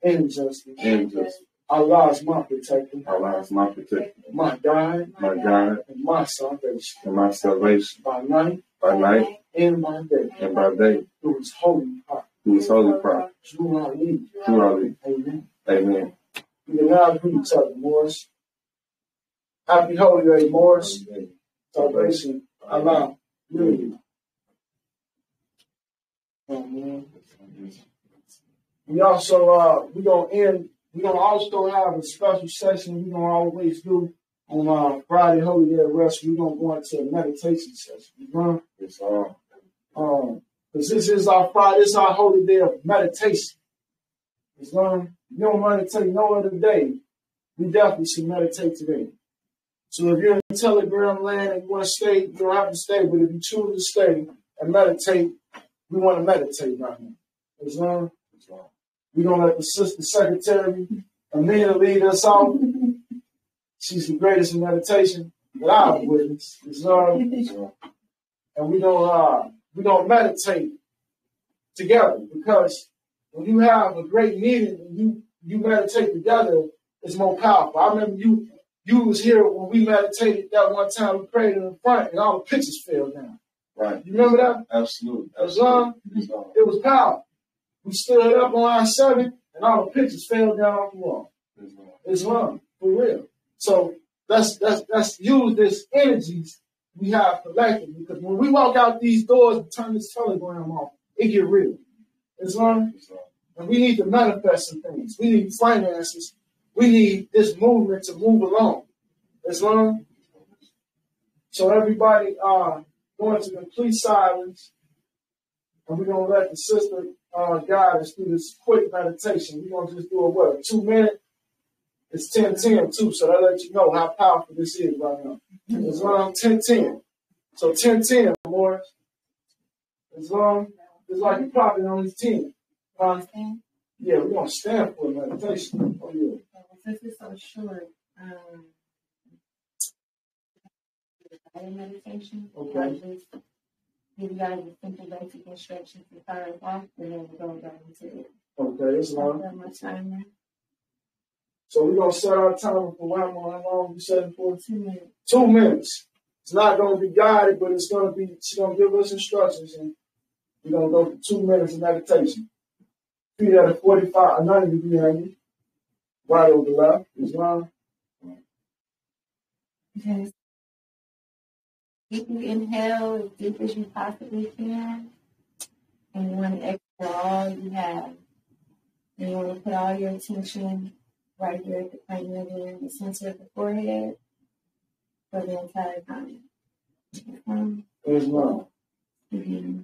S3: And justice. Allah is my protector.
S2: Allah is my protector.
S3: My guide. And my salvation. By night. And by day. Through his holy prophet. True Ali.
S2: Amen.
S3: You can now greet each other, Moors. Happy Holy Day, Moors. Salvation. Allah. Unity. We also, we're going to also have a special session we're going to always do On Friday, Holy Day of Rest, we're going to go into a meditation session. You know?
S2: It's all.
S3: Because this is our Friday, this is our Holy Day of meditation. You don't meditate no other day. We definitely should meditate today. So if you're in Telegram land and you want to stay, you don't have to stay. But if you choose to stay and meditate, we want to meditate right now. Islam. We don't let the sister secretary Amina lead us out. She's the greatest in meditation that I've witnessed. Islam. And we don't meditate together, because when you have a great meeting and you meditate together, it's more powerful. I remember you was here when we meditated that one time. We prayed in the front and all the pictures fell down.
S2: Right.
S3: You remember that?
S2: Absolutely.
S3: Islam. It was powerful. We stood up on line 7 and all the pictures fell down off the wall. Islam. For real. So let's use this energies we have collectively, because when we walk out these doors and turn this telegram off, it get real. Islam. And we need to manifest some things. We need finances. We need this movement to move along. Islam. So everybody go into complete silence, and we're gonna let the sister guide us through this quick meditation. We're gonna just do a 2 minute. It's 10:10 too, so that lets you know how powerful this is right now. Islam 10:10. So 10:10, Morris. Islam. It's like you probably only 10. Yeah, we're gonna stand for meditation. Oh yeah.
S1: Since it's so short, meditation.
S3: Okay.
S1: Just give you guys the simple basic instructions to start us off, and then we'll go down into it.
S3: Okay, Islam.
S1: My timer.
S3: So we're gonna set our timer for how long we set it for?
S1: 2 minutes.
S3: 2 minutes. It's not gonna be guided, but it's gonna be. She's gonna give us instructions, and we're gonna go for 2 minutes of meditation. Feet at a 45, a 90-degree angle. Right over the left. Islam.
S1: Just deeply inhale as deep as you possibly can. And you want to exhale all you have. And you want to put all your attention right here at the cranial gland, the center of the forehead, for the entire time.
S3: Islam.
S1: Mm-hmm.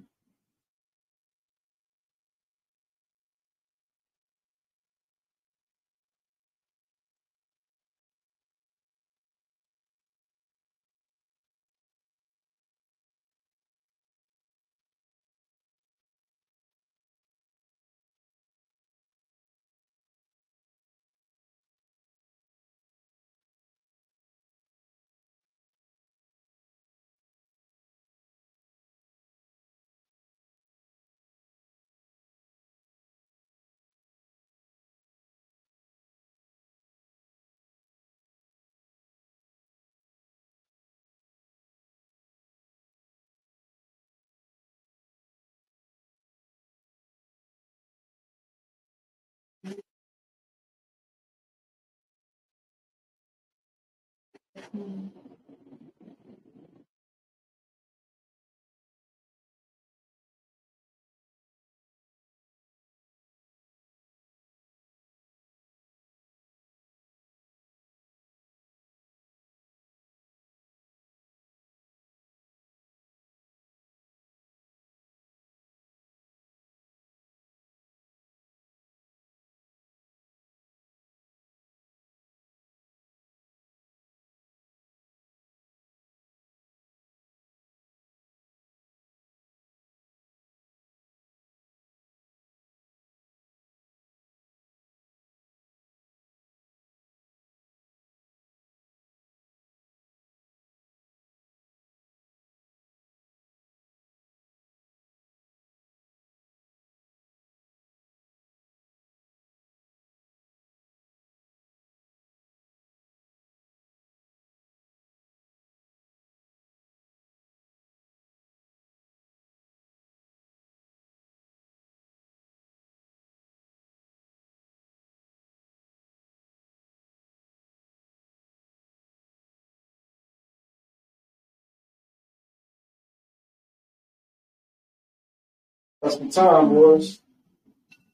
S3: That's the time, boys.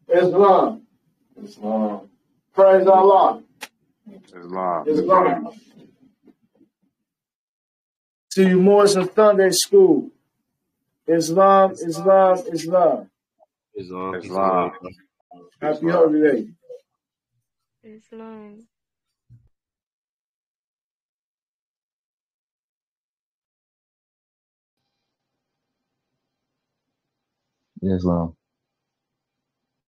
S3: Islam.
S2: Islam.
S3: Praise Allah.
S2: Islam.
S3: Islam. To you Moorish and Sunday school. Islam, Islam, Islam.
S4: Islam, peace and
S5: Islam.
S4: love.
S3: Happy holiday.
S6: Islam.
S5: Islam.